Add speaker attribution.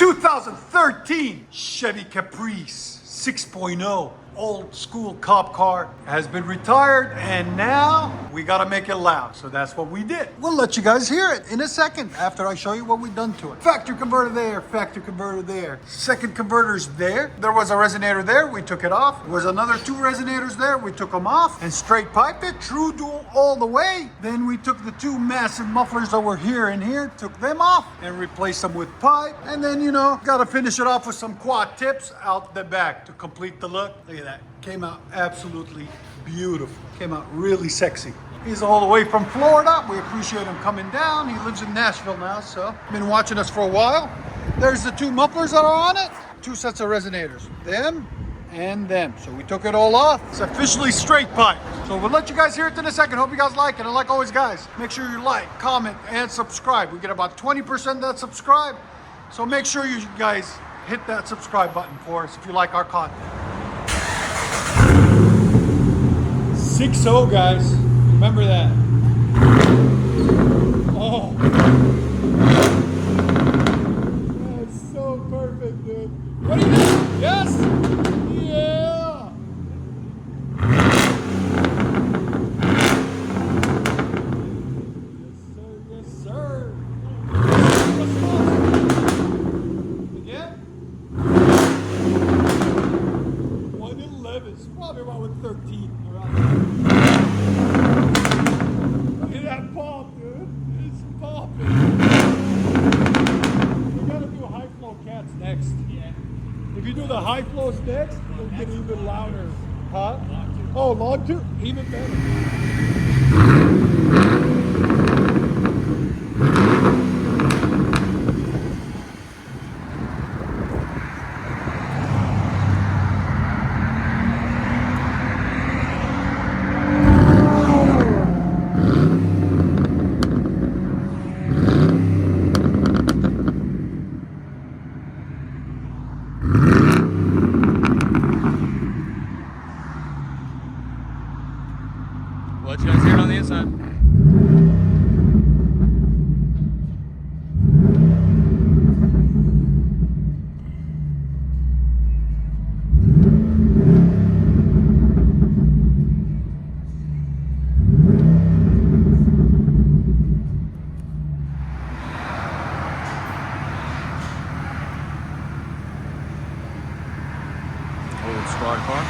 Speaker 1: 2013 Chevy Caprice 6.0. Old school cop car has been retired, and now we gotta make it loud. So that's what we did. We'll let you guys hear it in a second after I show you what we've done to it. Factory converter there, factory converter there. Second converter's there. There was a resonator there, we took it off. There was another 2 resonators there, we took them off and straight piped it, true dual all the way. Then we took the 2 massive mufflers that were here and here, took them off and replaced them with pipe. And then, you know, gotta finish it off with some quad tips out the back to complete the look. Look at that. Came out absolutely beautiful. Came out really sexy. He's all the way from Florida. We appreciate him coming down. He lives in Nashville now, so been watching us for a while. There's the 2 mufflers that are on it. 2 sets of resonators. Them and them. So we took it all off. It's officially straight pipe. So we'll let you guys hear it in a second. Hope you guys like it. And like always, guys, make sure you like, comment, and subscribe. We get about 20% that subscribe. So make sure you guys hit that subscribe button for us if you like our content. 6.0, guys. Remember that. Oh. That's so perfect, dude. What do you think? Yes? Yeah. Yes, sir. Yes, sir. Again? 111. It's probably about 113. Look at that pump, dude. It's popping. We gotta do high flow cats next. Yeah. If you do the high flows next, it'll get even louder. Huh? Oh, log 2? Even better.
Speaker 2: Let you guys hear it on the inside. Old squad car.